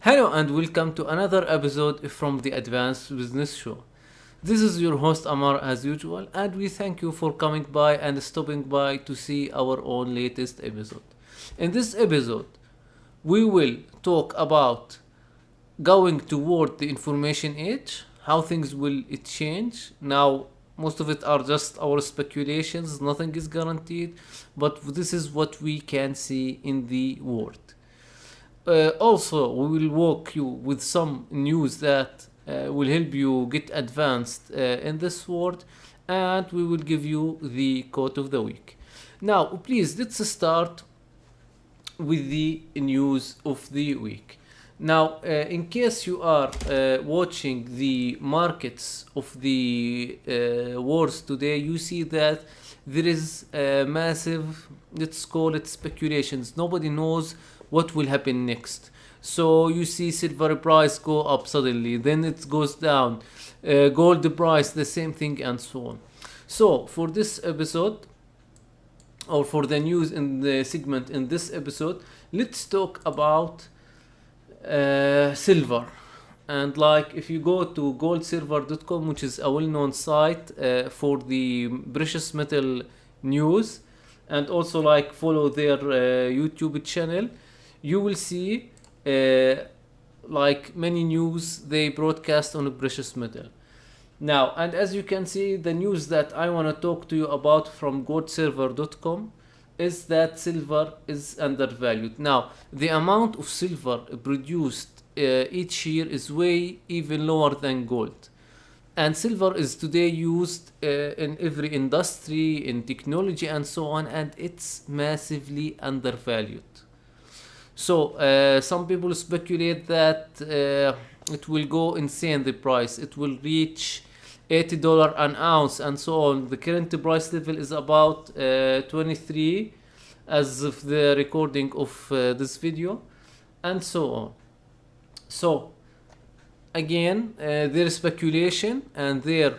Hello and welcome to another episode from the Advanced Business Show. This is your host Amar as usual, and we thank you for coming by and stopping by to see our own latest episode. In this episode, we will talk about going toward the information age, how things will it change. Now, most of it are just our speculations, nothing is guaranteed, but this is what we can see in the world. Also, we will walk you with some news that will help you get advanced in this world, and we will give you the quote of the week. Now, please, let's start with the news of the week. Now, in case you are watching the markets of the wars today, you see that there is a massive, let's call it speculations. Nobody knows what will happen next. So you see silver price go up suddenly, then it goes down. Gold price, the same thing, and so on. So for this episode, or for the news in the segment in this episode, let's talk about silver. And like if you go to goldsilver.com, which is a well-known site for the precious metal news, and also like follow their YouTube channel, you will see like many news they broadcast on precious metal. Now, and as you can see, the news that I want to talk to you about from goldsilver.com is that silver is undervalued. Now, the amount of silver produced each year is way even lower than gold. And silver is today used in every industry, in technology, and so on, and it's massively undervalued. So, some people speculate that it will go insane, the price. It will reach $80 an ounce and so on. The current price level is about 23 as of the recording of this video, and so on. So again, their speculation and their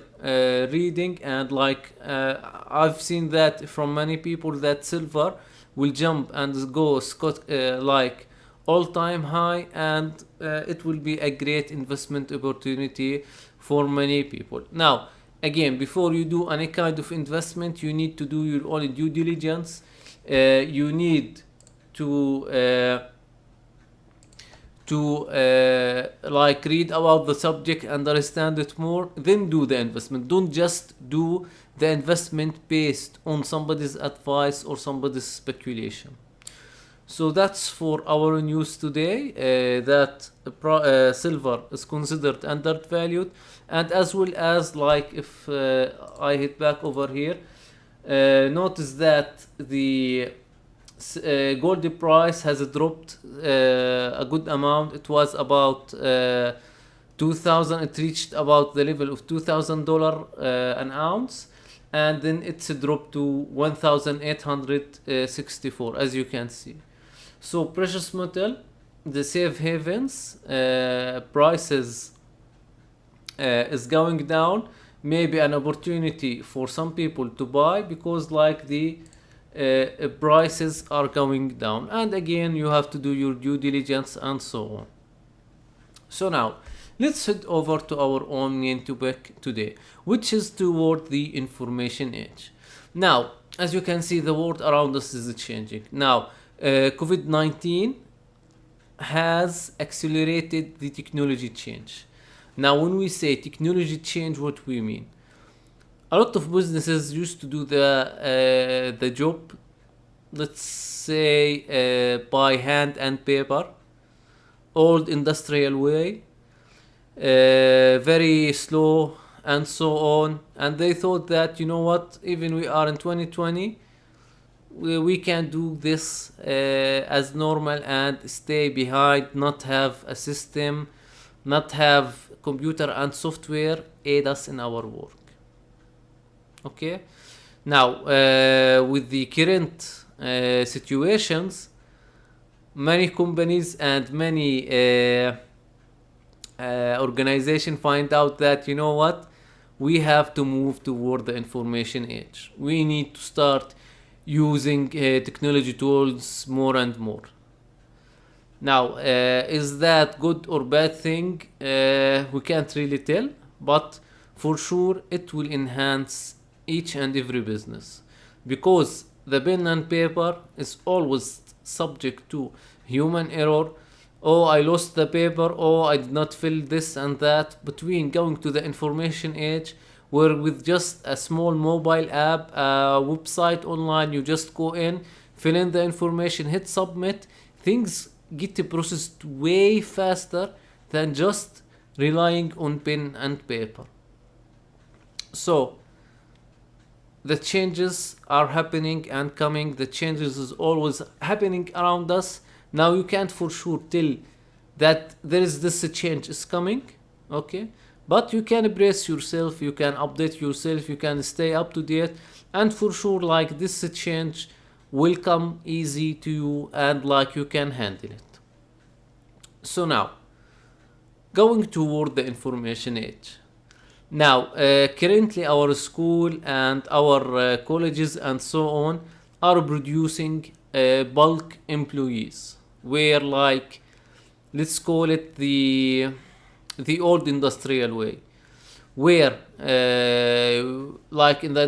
reading, and like I've seen that from many people that silver will jump and go like all-time high, and it will be a great investment opportunity for many people. Now, again, before you do any kind of investment, you need to do your own due diligence. You need to like read about the subject, understand it more, then do the investment. Don't just do the investment based on somebody's advice or somebody's speculation. So that's for our news today, that silver is considered undervalued, and as well as like if I hit back over here, notice that the gold price has dropped a good amount. It was about 2000, it reached about the level of $2,000 an ounce, and then it's dropped to 1864, as you can see. So precious metal, the safe havens prices is going down. Maybe an opportunity for some people to buy, because like the prices are going down, and again you have to do your due diligence and so on. So now let's head over to our own main topic today, which is toward the information age. Now, as you can see, the world around us is changing. Now, COVID-19 has accelerated the technology change. Now, when we say technology change, what we mean? A lot of businesses used to do the job, let's say, by hand and paper, old industrial way, very slow and so on. And they thought that, you know what, even we are in 2020, we can do this as normal and stay behind, not have a system, not have computer and software aid us in our work. Okay, now with the current situations, many companies and many organizations find out that, you know what, we have to move toward the information age. We need to start using technology tools more and more. Now, is that good or bad thing? We can't really tell, but for sure it will enhance each and every business, because the pen and paper is always subject to human error. Oh, I lost the paper. Oh, I did not fill this and that. Between going to the information age, where with just a small mobile app, a website online, you just go in, fill in the information, hit submit, things get processed way faster than just relying on pen and paper. So the changes are happening and coming. The changes is always happening around us. Now you can't for sure tell that there is this change is coming, okay? But you can brace yourself, you can update yourself, you can stay up to date, and for sure, like, this change will come easy to you, and like you can handle it. So now, going toward the information age. Now, currently our school and our colleges and so on are producing bulk employees, where, like, let's call it the old industrial way, where like in the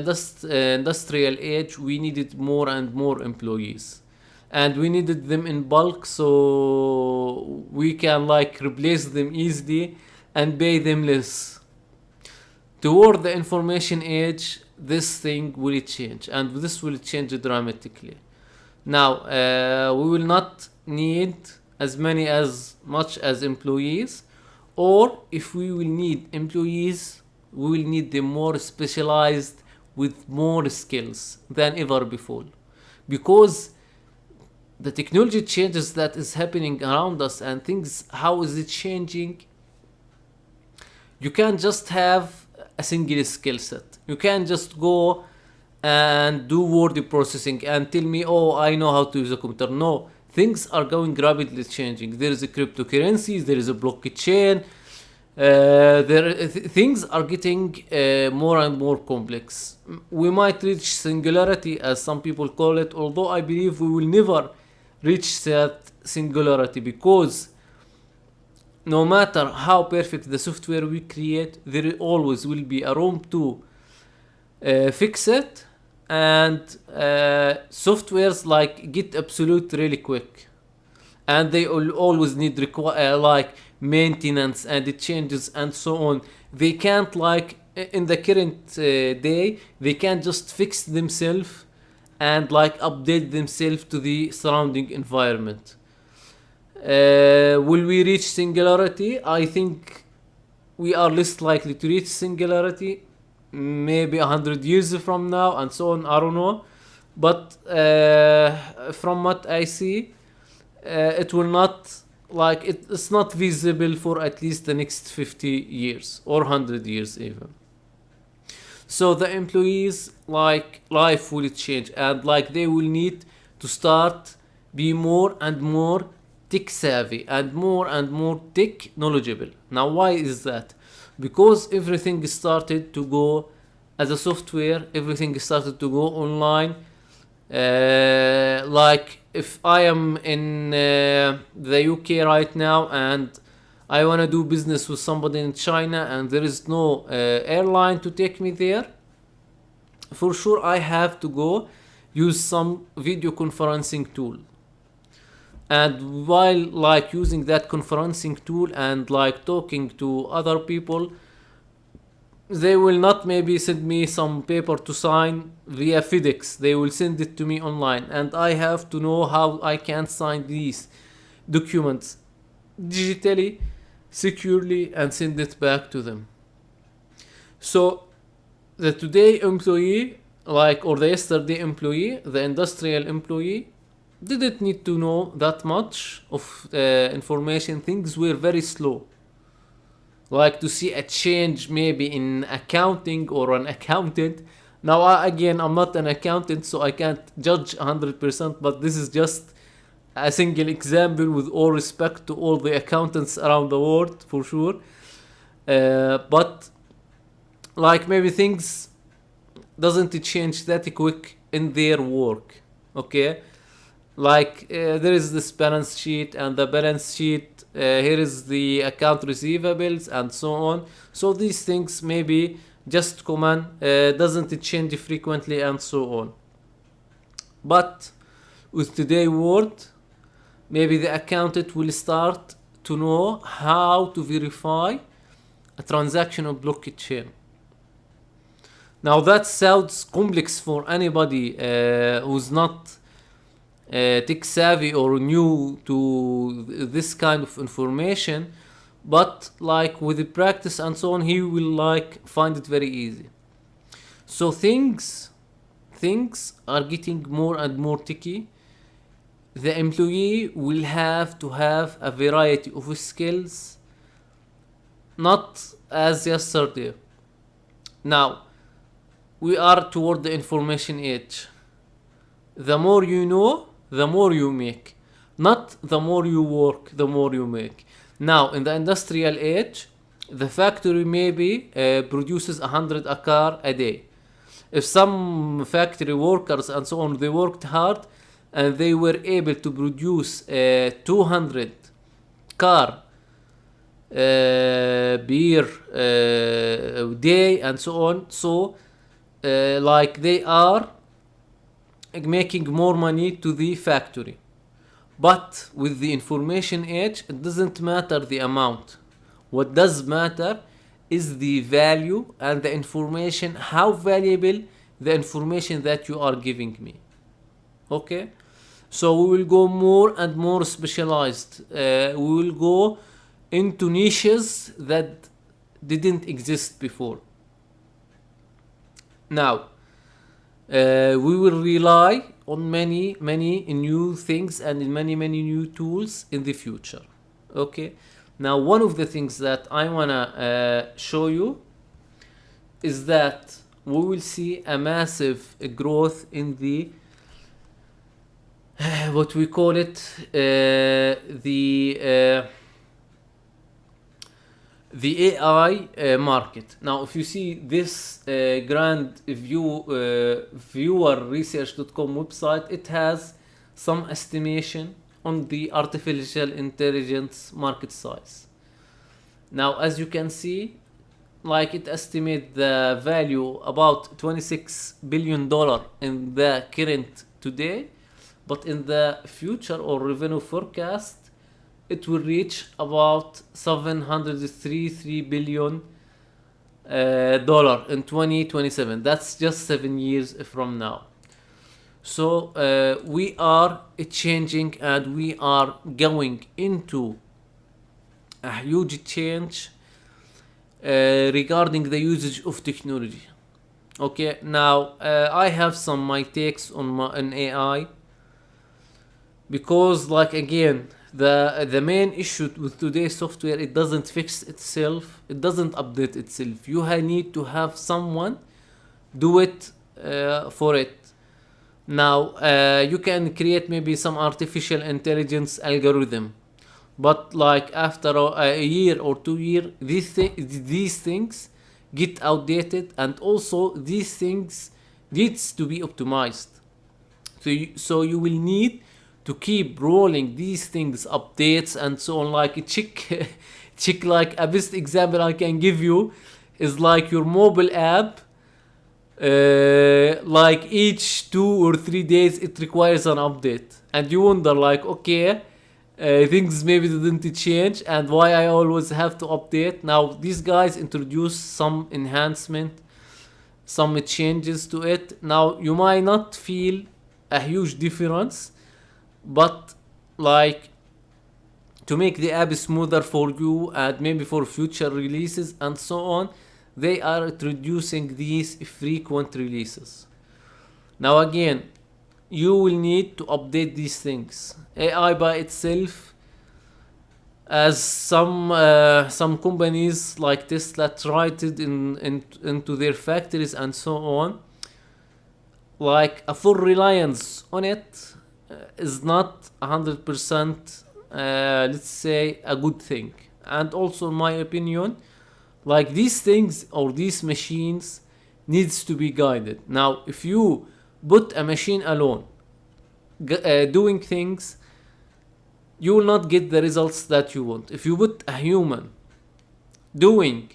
industrial age, we needed more and more employees, and we needed them in bulk, so we can like replace them easily and pay them less. Toward the information age, this thing will change, and this will change dramatically. Now, we will not need as many as much as employees, or if we will need employees, we will need them more specialized with more skills than ever before, because the technology changes that is happening around us and things, how is it changing? You can't just have a single skill set. You can't just go and do word processing and tell me, oh, I know how to use a computer. No, things are going rapidly changing. There is a cryptocurrencies, there is a blockchain. Things are getting more and more complex. We might reach singularity, as some people call it, although I believe we will never reach that singularity, because no matter how perfect the software we create, there always will be a room to fix it, and softwares like get obsolete really quick, and they always need like maintenance, and it changes and so on. They can't, like in the current day, they can't just fix themselves and like update themselves to the surrounding environment. Will we reach singularity? I think we are less likely to reach singularity, maybe 100 years from now and so on. I don't know, but from what I see, it will not, like, it's not visible for at least the next 50 years or 100 years even. So the employees, like, life will change, and like they will need to start be more and more tech savvy and more tech knowledgeable. Now, why is that? Because everything started to go as a software, everything started to go online. Like, if I am in the UK right now and I want to do business with somebody in China and there is no airline to take me there, for sure I have to go use some video conferencing tool. And while like using that conferencing tool and like talking to other people, they will not maybe send me some paper to sign via FedEx. They will send it to me online, and I have to know how I can sign these documents digitally, securely, and send it back to them. So the today employee, like, or the yesterday employee, the industrial employee, didn't need to know that much of information. Things were very slow. Like, to see a change maybe in accounting or an accountant. Now, again, I'm not an accountant, so I can't judge 100%, but this is just a single example, with all respect to all the accountants around the world, for sure. But like, maybe things doesn't change that quick in their work, okay? Like there is this balance sheet, and the balance sheet, here is the account receivables and so on. So these things maybe just common, doesn't change frequently and so on. But with today world, maybe the accountant will start to know how to verify a transaction on blockchain. Now that sounds complex for anybody who's not tech savvy or new to this kind of information, but like with the practice and so on, he will like find it very easy. So things are getting more and more tricky. The employee will have to have a variety of skills, not as yesterday. Now we are toward the information age. The more you know, the more you make. Not the more you work, the more you make. Now, in the industrial age, the factory maybe produces 100 a car a day. If some factory workers and so on, they worked hard and they were able to produce 200 car beer day and so on. So, like they are making more money to the factory. But with the information age, it doesn't matter the amount. What does matter is the value and the information, how valuable the information that you are giving me. Okay? So we will go more and more specialized. We will go into niches that didn't exist before. Now, we will rely on many new things and in many new tools in the future. Okay, now one of the things that I wanna show you is that we will see a massive growth in the what we call it the AI market. Now, if you see this grand viewerresearch.com website, it has some estimation on the artificial intelligence market size. Now, as you can see, like it estimates the value about $26 billion in the current today, but in the future or revenue forecast, it will reach about $733 billion dollar in 2027. That's just 7 years from now. So we are changing and we are going into a huge change regarding the usage of technology. Okay, now I have some my takes on AI, because like again, the main issue with today's software, it doesn't fix itself, it doesn't update itself. You need to have someone do it for it. Now you can create maybe some artificial intelligence algorithm, but like after a year or 2 years, these things get outdated, and also these things needs to be optimized. So you will need to keep rolling these things, updates and so on. Like check like a best example I can give you is like your mobile app. Like each 2 or 3 days it requires an update, and you wonder like, okay, things maybe didn't change and why I always have to update. Now these guys introduce some enhancement, some changes to it. Now you might not feel a huge difference, but like to make the app smoother for you and maybe for future releases and so on, they are introducing these frequent releases. Now again, you will need to update these things. AI by itself, as some companies like Tesla tried it into their factories and so on, like a full reliance on it is not 100% let's say a good thing. And also in my opinion, like these things or these machines needs to be guided. Now if you put a machine alone, doing things, you will not get the results that you want. If you put a human doing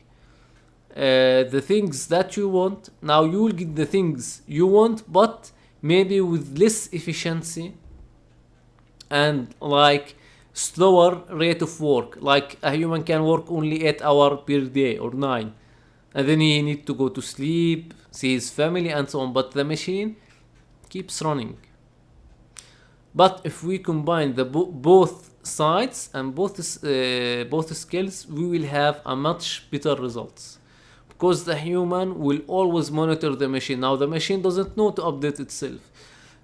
the things that you want, now you will get the things you want, but maybe with less efficiency and like slower rate of work. Like a human can work only 8 hours per day or 9, and then he need to go to sleep, see his family and so on, but the machine keeps running. But if we combine the both sides and both skills, we will have a much better results, because the human will always monitor the machine. Now the machine doesn't know to update itself.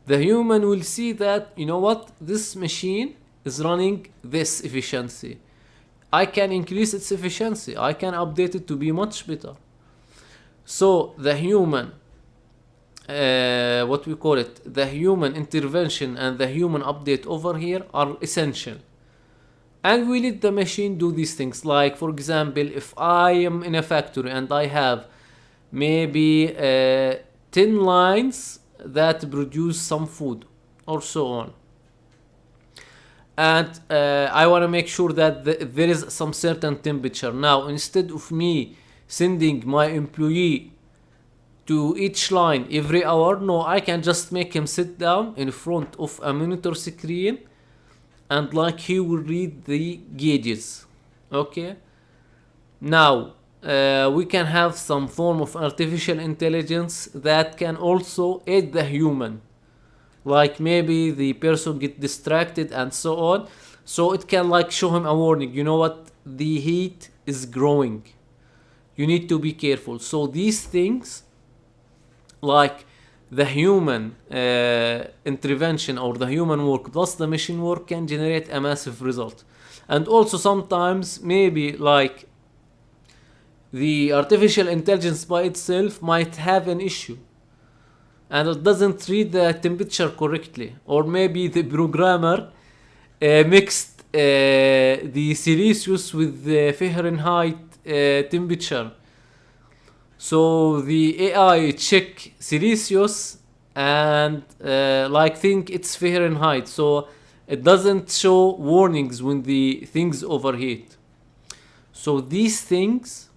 The human will see that, you know what, this machine is running this efficiency, I can increase its efficiency, I can update it to be much better. So the human, what we call it, the human intervention and the human update over here are essential. And we let the machine do these things. Like for example, if I am in a factory and I have maybe 10 lines that produce some food or so on, and I want to make sure that there is some certain temperature. Now instead of me sending my employee to each line every hour, no, I can just make him sit down in front of a monitor screen, and like he will read the gauges. Okay, now we can have some form of artificial intelligence that can also aid the human, like maybe the person get distracted and so on, so it can like show him a warning, you know what, the heat is growing, you need to be careful. So these things, like the human intervention or the human work plus the machine work, can generate a massive result. And also sometimes maybe like the artificial intelligence by itself might have an issue and it doesn't read the temperature correctly, or maybe the programmer mixed the Celsius with the Fahrenheit temperature. So the AI check Celsius and like think it's Fahrenheit, so it doesn't show warnings when the things overheat. So these things,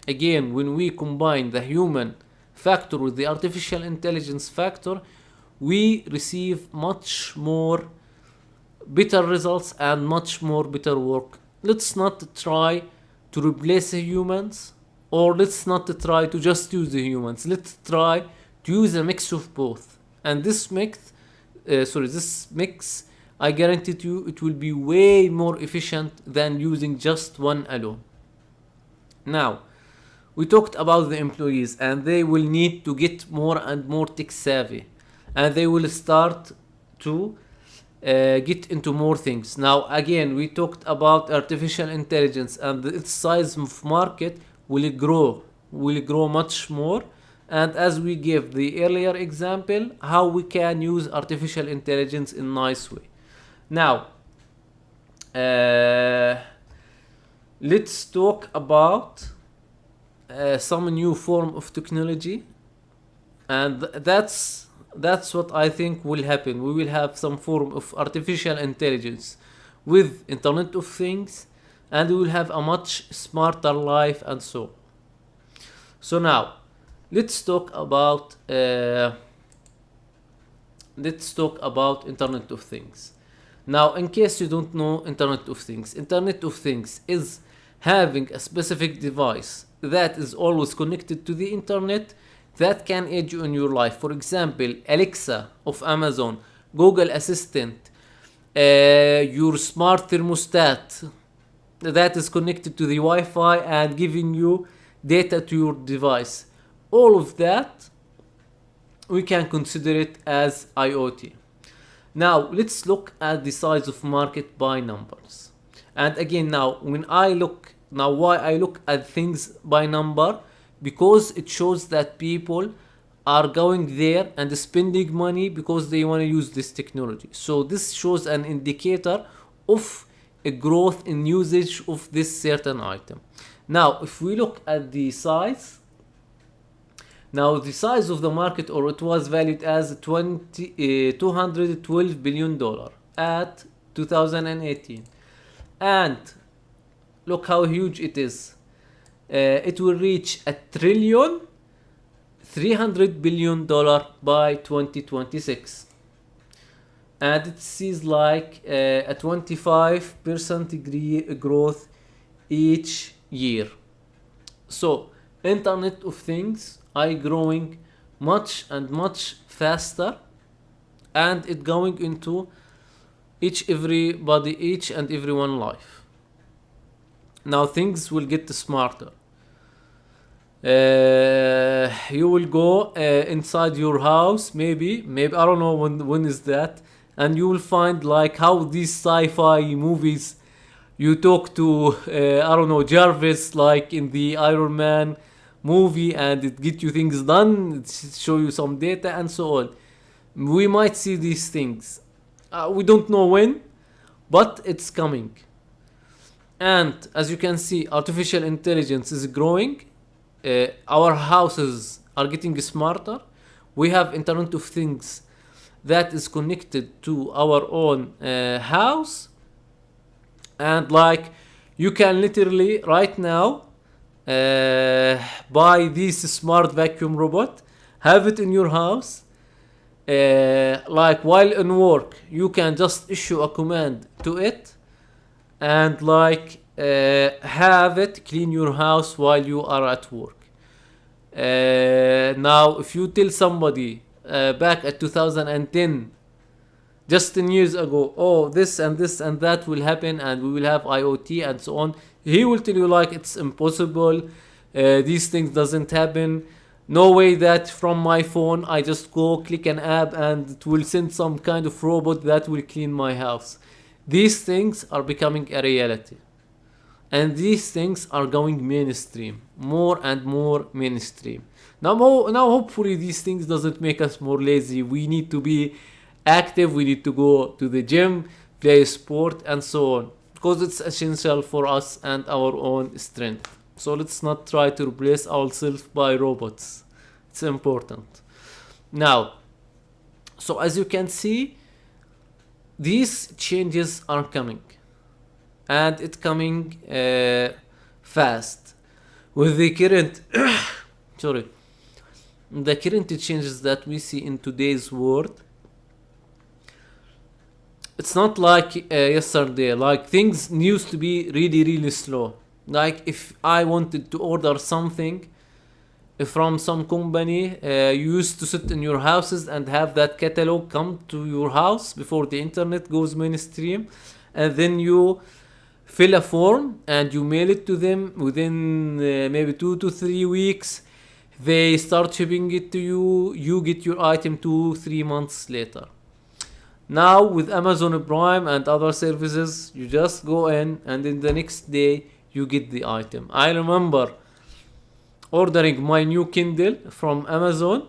again, when we combine the human factor with the artificial intelligence factor, we receive much more better results and much more better work. Let's not try to replace the humans, or let's not try to just use the humans. Let's try to use a mix of both. And this mix, I guarantee you, it will be way more efficient than using just one alone. Now, we talked about the employees, and they will need to get more and more tech savvy, and they will start to get into more things. Now, again, we talked about artificial intelligence, and its size of market will grow much more. And as we gave the earlier example, how we can use artificial intelligence in a nice way. Now, let's talk about some new form of technology, and that's what I think will happen. We will have some form of artificial intelligence with Internet of Things, and we will have a much smarter life and so. So now, let's talk about Internet of Things. Now, in case you don't know Internet of Things is having a specific device that is always connected to the internet that can aid you in your life. For example, Alexa of Amazon, Google Assistant, your smart thermostat that is connected to the Wi-Fi and giving you data to your device. All of that, we can consider it as IoT. Now, let's look at the size of market by numbers. And again, why I look at things by number, because it shows that people are going there and spending money because they want to use this technology. So this shows an indicator of a growth in usage of this certain item. Now, if we look at the size, Now the size of the market, or it was valued as 212 billion dollar at 2018. And look how huge it is. It will reach $1,300,000,000,000 by 2026. And it sees like a 25% growth each year. So Internet of Things are growing much and much faster, and it going into each and everyone life. Now things will get smarter. You will go inside your house, maybe I don't know when is that, and you will find like how these sci-fi movies, you talk to I don't know, Jarvis, like in the Iron Man movie, and it get you things done, it show you some data and so on. We might see these things. We don't know when, but it's coming. And as you can see, artificial intelligence is growing. Our houses are getting smarter. We have Internet of Things that is connected to our own house. And like, you can literally right now buy this smart vacuum robot, have it in your house. Like while in work, you can just issue a command to it, and like have it clean your house while you are at work. Now if you tell somebody back at 2010, just 10 years ago, oh, this and this and that will happen and we will have IoT and so on, he will tell you like it's impossible, these things doesn't happen, no way that from my phone I just go click an app and it will send some kind of robot that will clean my house. These things are becoming a reality, and these things are going mainstream, more and more mainstream. Now hopefully these things doesn't make us more lazy. We need to be active, we need to go to the gym, play sport and so on, because it's essential for us and our own strength. So let's not try to replace ourselves by robots. It's important. Now, so as you can see, these changes are coming, and it's coming fast. With the current the current changes that we see in today's world, it's not like yesterday. Like, things used to be really slow. Like if I wanted to order something from some company, you used to sit in your houses and have that catalog come to your house before the internet goes mainstream, and then you fill a form and you mail it to them within maybe 2 to 3 weeks. They start shipping it to you. You get your item 2-3 months later. Now with Amazon Prime and other services, you just go in and in the next day you get the item. I remember ordering my new Kindle from Amazon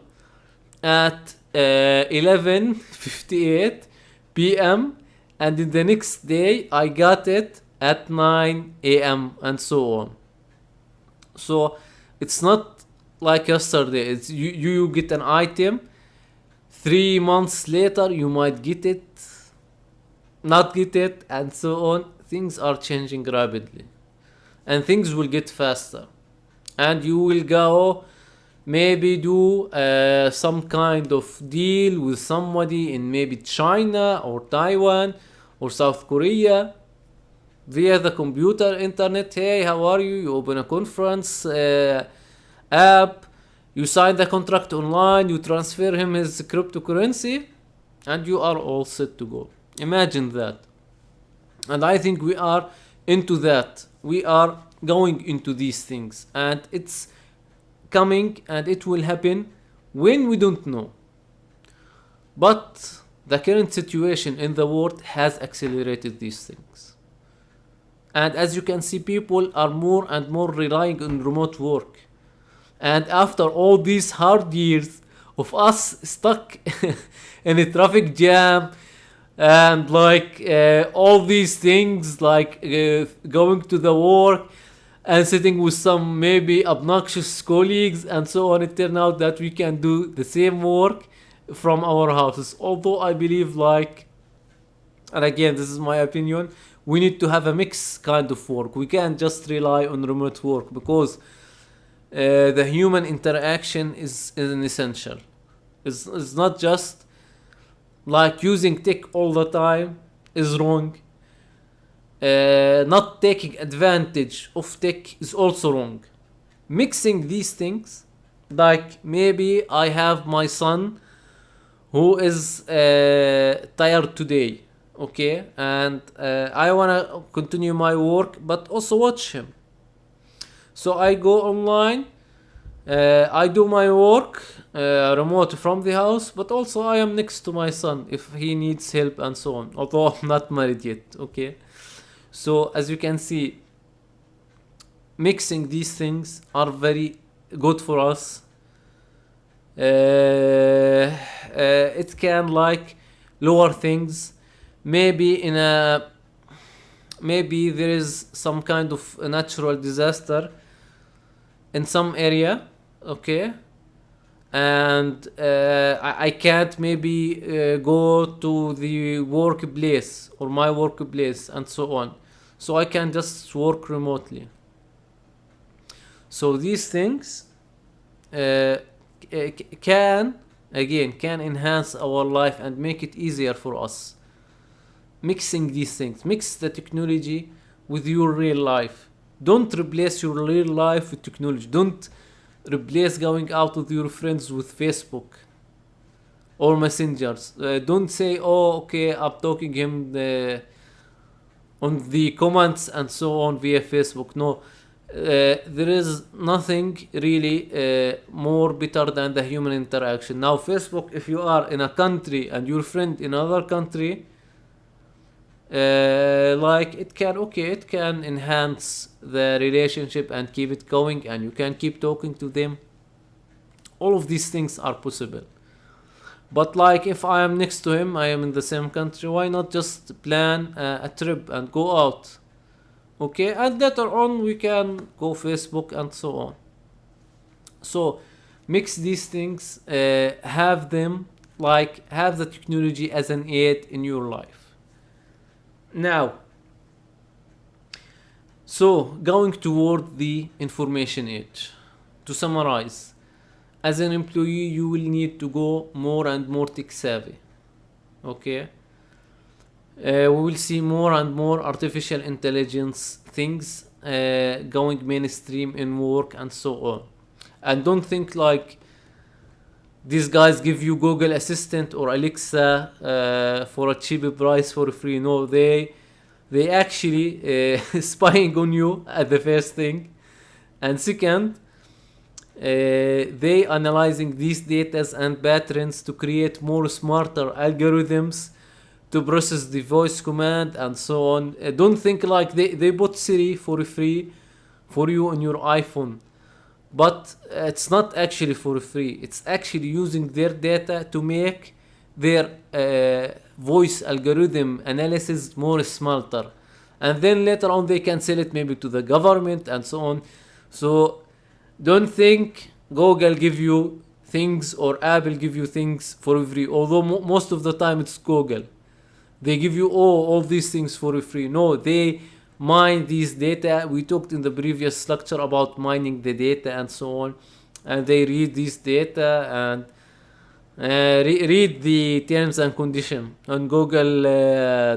at 11:58 p.m. and in the next day I got it at 9 a.m. and so on. So it's not like yesterday. It's you get an item, 3 months later you might get it, not get it, and so on. Things are changing rapidly, and things will get faster, and you will go maybe do some kind of deal with somebody in maybe China or Taiwan or South Korea via the computer internet. Hey, how are you? You open a conference app, you sign the contract online, you transfer him his cryptocurrency, and you are all set to go. Imagine that. And I think we are into that. We are going into these things, and it's coming, and it will happen when we don't know. But the current situation in the world has accelerated these things. And as you can see, people are more and more relying on remote work. And after all these hard years of us stuck in a traffic jam, and all these things, going to the work, and sitting with some maybe obnoxious colleagues and so on, it turned out that we can do the same work from our houses. Although I believe, like, and again, this is my opinion, we need to have a mix kind of work. We can't just rely on remote work because the human interaction is an essential. It's not just like using tech all the time is wrong. Not taking advantage of tech is also wrong. Mixing these things, like maybe I have my son who is tired today, okay, and I wanna continue my work but also watch him. So I go online, I do my work remote from the house, but also I am next to my son if he needs help and so on. Although I'm not married yet, okay. So as you can see, mixing these things are very good for us. It can like lower things. Maybe in a maybe there is some kind of a natural disaster in some area, okay, and I can't maybe go to the workplace or my workplace and so on, so I can just work remotely. So these things can again can enhance our life and make it easier for us. Mixing these things, mix the technology with your real life. Don't replace your real life with technology. Don't replace going out with your friends with Facebook or messengers. Don't say, oh, okay, I'm talking him on the comments and so on via Facebook. No, there is nothing really more better than the human interaction. Now, Facebook, if you are in a country and your friend in another country, like it can enhance the relationship and keep it going, and you can keep talking to them. All of these things are possible. But like if I am next to him, I am in the same country, why not just plan a trip and go out? Okay, and later on we can go Facebook and so on. So mix these things, have them, like have the technology as an aid in your life. Now, so going toward the information age. To summarize, as an employee, you will need to go more and more tech savvy. Okay, we will see more and more artificial intelligence things going mainstream in work and so on. And don't think like these guys give you Google Assistant or Alexa for a cheap price for free. No, they actually spying on you at the first thing, and second, they analyzing these data and patterns to create more smarter algorithms to process the voice command and so on. Don't think like they put Siri for free for you on your iPhone, but it's not actually for free. It's actually using their data to make their voice algorithm analysis more smarter, and then later on they can sell it maybe to the government and so on. So don't think Google give you things or Apple give you things for free, although most of the time it's Google. They give you all these things for free. No, they mine these data. We talked in the previous lecture about mining the data and so on, and they read this data and read the terms and condition on Google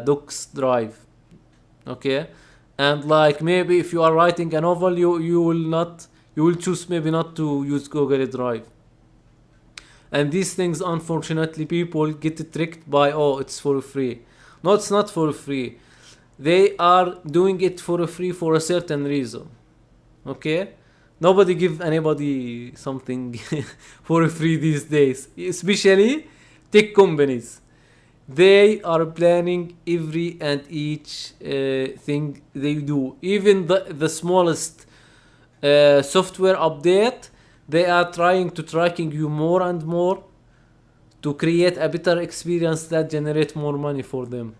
Docs Drive. Okay, and like maybe if you are writing a novel, you will choose maybe not to use Google Drive. And these things, unfortunately, people get tricked by, oh, it's for free. No, it's not for free. They are doing it for free for a certain reason. Okay, nobody give anybody something for free these days, especially tech companies. They are planning every and each thing they do, even the smallest software update. They are trying to tracking you more and more to create a better experience that generate more money for them.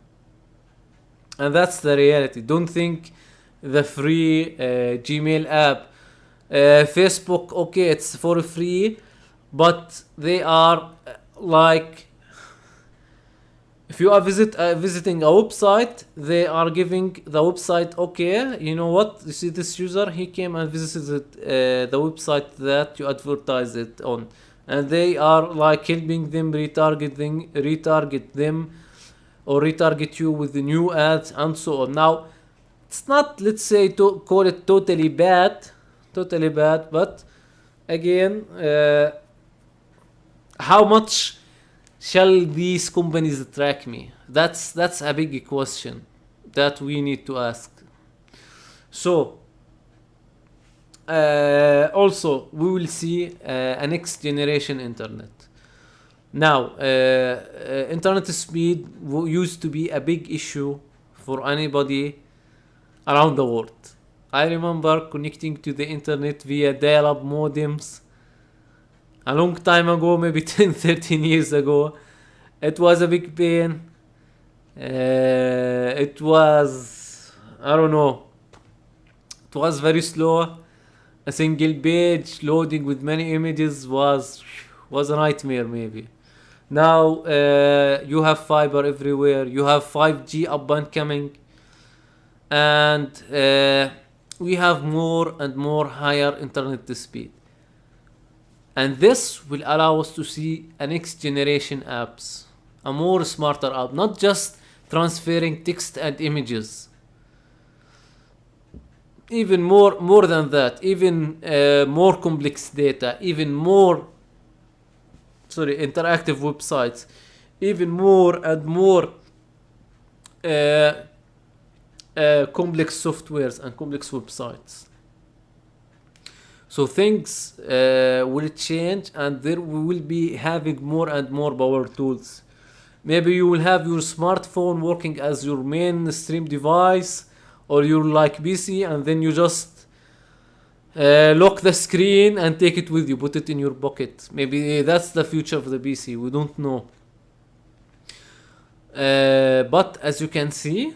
And that's the reality. Don't think the free Gmail app. Facebook, okay, it's for free, but they are like, if you are visiting a website, they are giving the website, okay, you know what, you see this user, he came and visited the website that you advertise it on, and they are like helping them retarget them, or retarget you with the new ads and so on. Now, it's not, let's say, to call it totally bad, but again, how much shall these companies track me? That's a big question that we need to ask. So also we will see a next generation internet. Now, internet speed used to be a big issue for anybody around the world. I remember connecting to the internet via dial-up modems a long time ago, maybe 10, 13 years ago. It was a big pain. It was, I don't know, it was very slow. A single page loading with many images was a nightmare maybe. Now you have fiber everywhere. You have 5G up and coming, and we have more and more higher internet speed. And this will allow us to see a next generation apps, a more smarter app, not just transferring text and images. Even more than that, even more complex data, even more, sorry, interactive websites, even more and more uh, complex softwares and complex websites. So things will change, and there we will be having more and more power tools. Maybe you will have your smartphone working as your mainstream device, or your like PC, and then you just lock the screen and take it with you, put it in your pocket. Maybe that's the future of the PC. We don't know. But as you can see,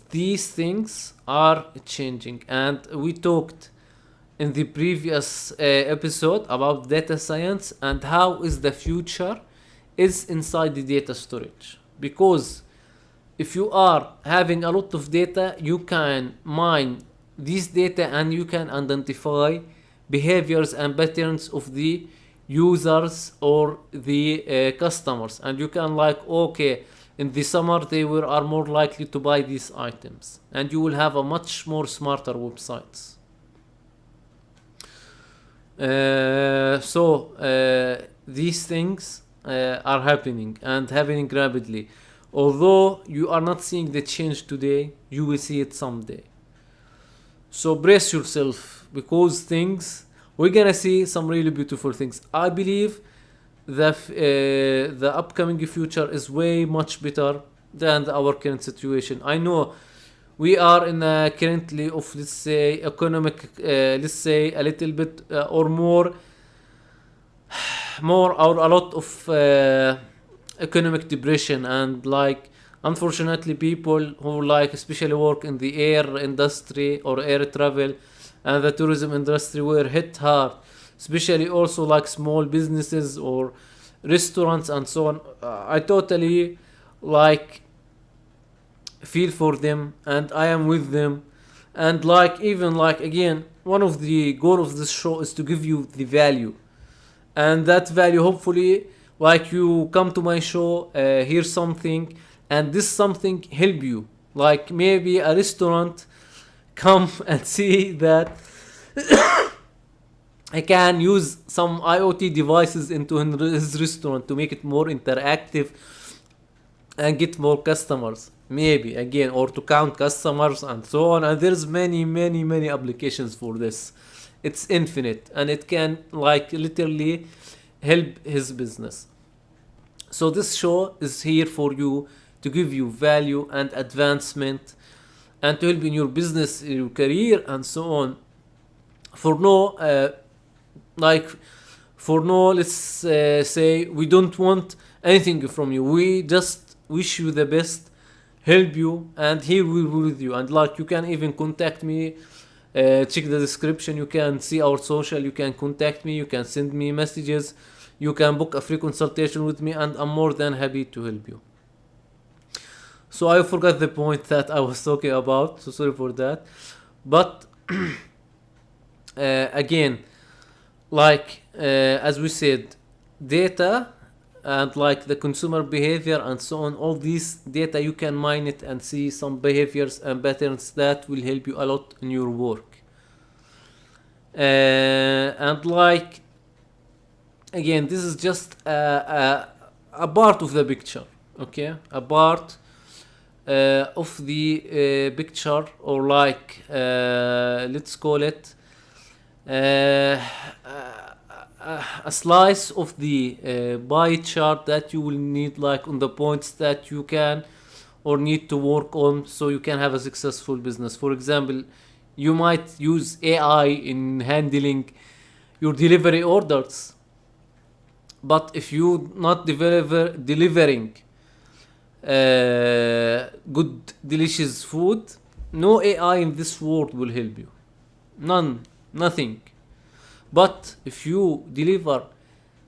these things are changing, and we talked in the previous episode about data science and how is the future is inside the data storage. Because if you are having a lot of data, you can mine these data and you can identify behaviors and patterns of the users or the customers, and you can like, okay, in the summer they are more likely to buy these items, and you will have a much more smarter websites. So these things are happening, and happening rapidly. Although you are not seeing the change today, you will see it someday. So brace yourself, because we're gonna see some really beautiful things. I believe the upcoming future is way much better than our current situation. I know we are in a currently of, let's say, economic, let's say a little bit or more or a lot of economic depression, and like, unfortunately, people who like especially work in the air industry or air travel and the tourism industry were hit hard, especially also like small businesses or restaurants and so on. I totally like feel for them, and I am with them. And like, even like, again, one of the goal of this show is to give you the value, and that value, hopefully, like, you come to my show, hear something, and this something help you, like maybe a restaurant come and see that I can use some IoT devices into his restaurant to make it more interactive and get more customers, maybe, again, or to count customers and so on. And there's many applications for this. It's infinite, and it can like literally help his business. So this show is here for you, to give you value and advancement, and to help in your business, your career, and so on. For no like for no, let's say, we don't want anything from you. We just wish you the best, help you, and here we will be with you. And like you can even contact me, check the description, you can see our social, you can contact me, you can send me messages, you can book a free consultation with me, and I'm more than happy to help you. So I forgot the point that I was talking about, so sorry for that. But again, like as we said, data and like the consumer behavior and so on, all these data you can mine it and see some behaviors and patterns that will help you a lot in your work. And like again, this is just a part of the picture, okay, a part of the picture, or like let's call it a slice of the pie chart that you will need, like on the points that you can or need to work on so you can have a successful business. For example, you might use AI in handling your delivery orders, but if you not delivering good delicious food, no AI in this world will help you, nothing. But if you deliver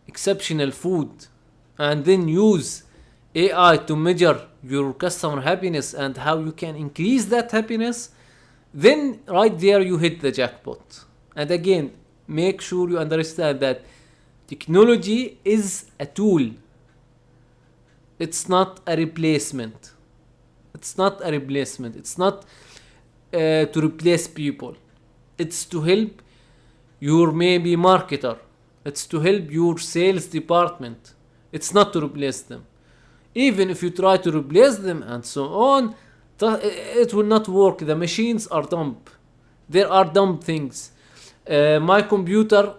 exceptional food and then use AI to measure your customer happiness and how you can increase that happiness, then right there you hit the jackpot. And again, make sure you understand that technology is a tool. It's not a replacement. It's not a replacement. It's not to replace people. It's to help your maybe marketer. It's to help your sales department. It's not to replace them. Even if you try to replace them and so on, it will not work. The machines are dumb. There are dumb things. My computer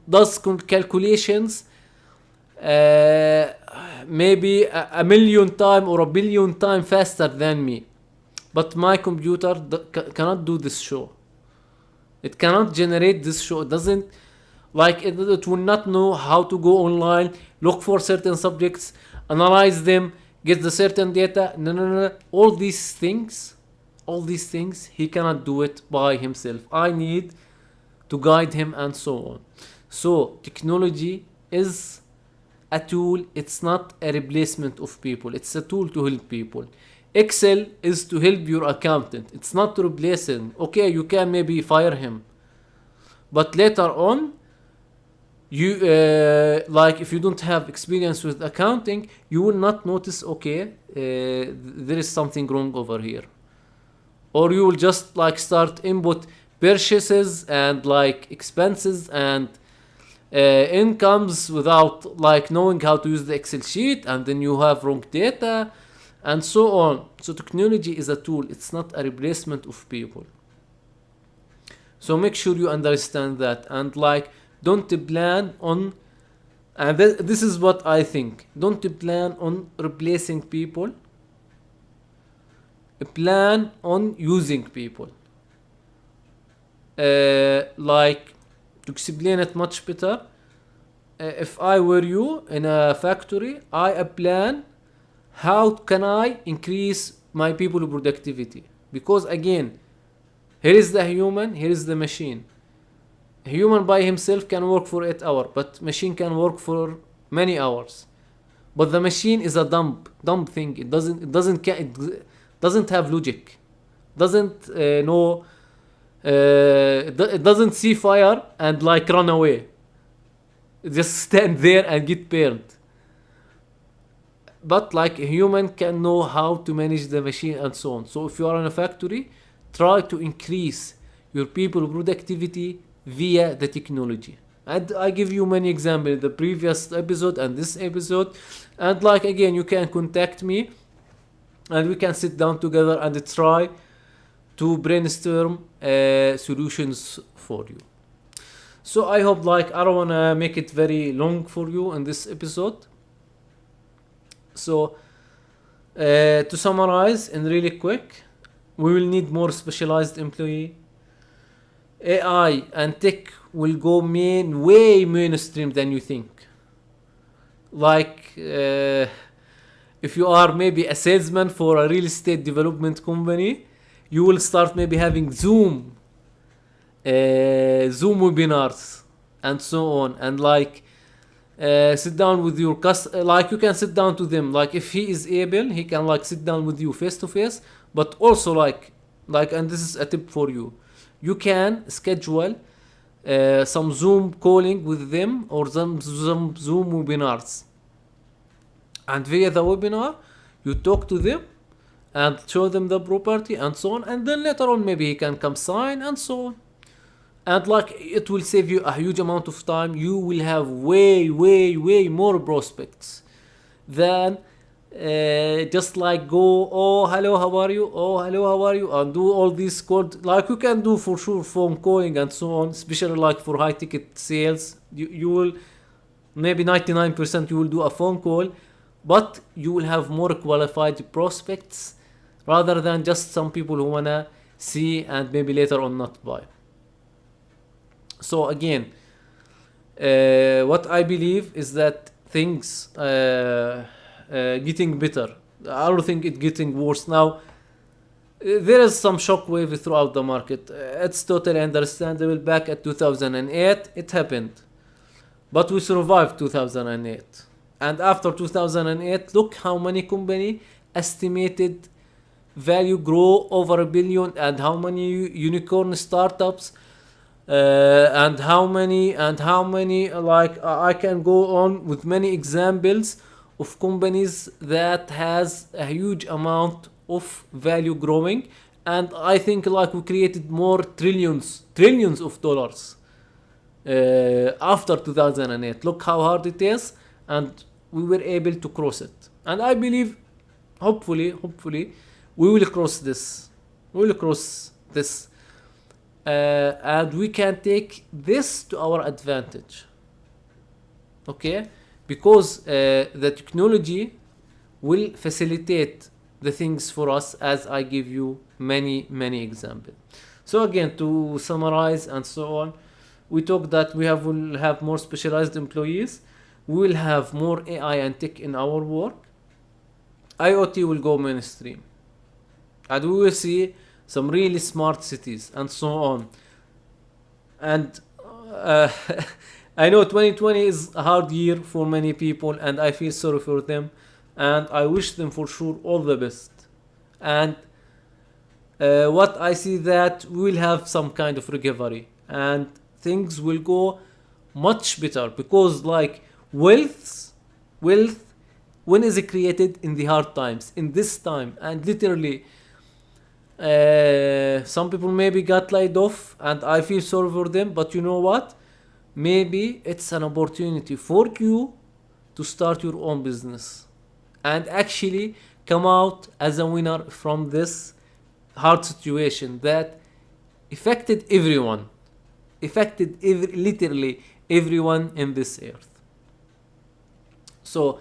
does calculations maybe a million time or a billion time faster than me, but my computer cannot do this show. It cannot generate this show. It doesn't, like it will not know how to go online, look for certain subjects, analyze them, get the certain data. No. All these things, he cannot do it by himself. I need to guide him and so on. So technology is a tool. It's not a replacement of people. It's a tool to help people. Excel is to help your accountant. It's not to replace him. Okay, you can maybe fire him, but later on, you like if you don't have experience with accounting, you will not notice. Okay, there is something wrong over here, or you will just like start input purchases and like expenses and incomes without like knowing how to use the Excel sheet, and then you have wrong data and so on. So technology is a tool. It's not a replacement of people. So make sure you understand that, and like don't plan on, and this is what I think, don't plan on replacing people. Plan on using people. Like to explain it much better, if I were you in a factory, I plan how can I increase my people productivity, because again, here is the human, here is the machine. A human by himself can work for 8 hours, but machine can work for many hours. But the machine is a dumb thing. It doesn't have logic, doesn't know, it doesn't see fire and like run away. It just stand there and get burned. But like a human can know how to manage the machine and so on. So if you are in a factory, try to increase your people productivity via the technology. And I give you many examples in the previous episode and this episode. And like again, you can contact me and we can sit down together and try to brainstorm solutions for you. So I hope, like, I don't wanna make it very long for you in this episode. So to summarize in really quick, we will need more specialized employee. AI and tech will go way mainstream than you think. Like If you are maybe a salesman for a real estate development company, you will start maybe having Zoom webinars and so on, and like sit down with your like you can sit down to them, like if he is able, he can like sit down with you face to face. But also like and this is a tip for you, you can schedule some Zoom calling with them or some Zoom webinars, and via the webinar you talk to them and show them the property and so on, and then later on maybe he can come sign and so on. And like it will save you a huge amount of time. You will have way more prospects than just like go, oh hello how are you, oh hello how are you, and do all these cold, like you can do for sure phone calling and so on, especially like for high ticket sales. You will maybe 99% you will do a phone call, but you will have more qualified prospects rather than just some people who wanna see and maybe later on not buy. So again, what I believe is that things getting better. I don't think it getting worse now. There is some shockwave throughout the market. It's totally understandable. Back at 2008, it happened, but we survived 2008. And after 2008, look how many company estimated value grow over $1 billion, and how many unicorn startups, and how many like I can go on with many examples of companies that has a huge amount of value growing. And I think like we created more trillions of dollars after 2008. Look how hard it is, and we were able to cross it. And I believe hopefully we will cross this. And we can take this to our advantage, okay? Because the technology will facilitate the things for us, as I give you many examples. So again, to summarize and so on, we talked that will have more specialized employees, we will have more AI and tech in our work, IoT will go mainstream, and we will see some really smart cities and so on. And I know 2020 is a hard year for many people, and I feel sorry for them, and I wish them for sure all the best. And what I see that we will have some kind of recovery, and things will go much better, because like wealth when is it created? In the hard times, in this time. And literally some people maybe got laid off, and I feel sorry for them, but you know what, maybe it's an opportunity for you to start your own business and actually come out as a winner from this hard situation that affected everyone, literally everyone in this earth. So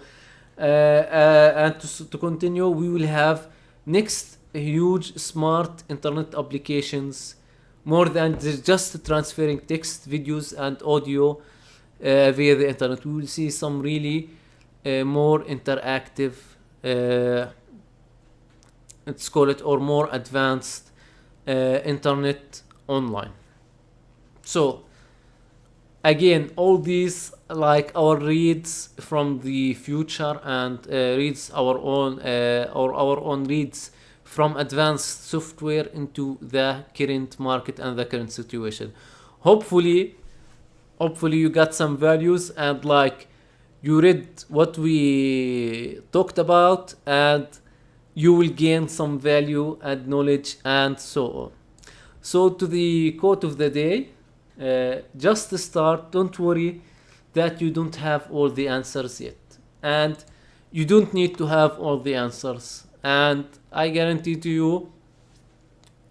and to continue, we will have next huge smart internet applications, more than just transferring text, videos and audio via the internet. We will see some really more interactive, let's call it, or more advanced internet online. So again, all these like our reads from the future, and reads our own or our own reads from advanced software into the current market and the current situation. Hopefully you got some values, and like you read what we talked about, and you will gain some value and knowledge and so on. So to the quote of the day, just start. Don't worry that you don't have all the answers yet, and you don't need to have all the answers. And I guarantee to you,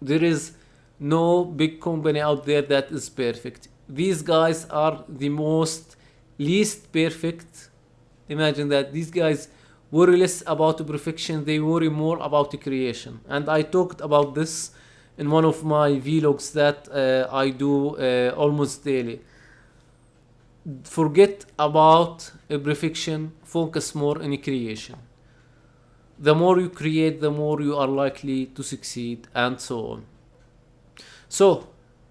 there is no big company out there that is perfect. These guys are the least perfect. Imagine that these guys worry less about perfection, they worry more about the creation. And I talked about this in one of my vlogs that I do almost daily. Forget about perfection, focus more on creation. The more you create, the more you are likely to succeed, and so on. So,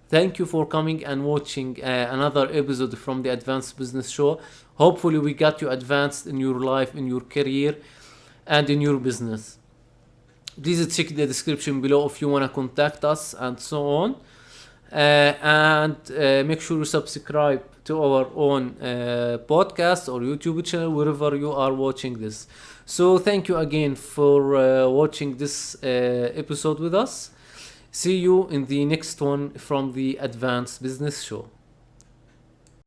thank you for coming and watching another episode from the Advanced Business Show. Hopefully, we got you advanced in your life, in your career, and in your business. Please check the description below if you want to contact us and so on. And make sure you subscribe to our own podcast or YouTube channel wherever you are watching this. So thank you again for watching this episode with us. See you in the next one from the Advanced Business Show.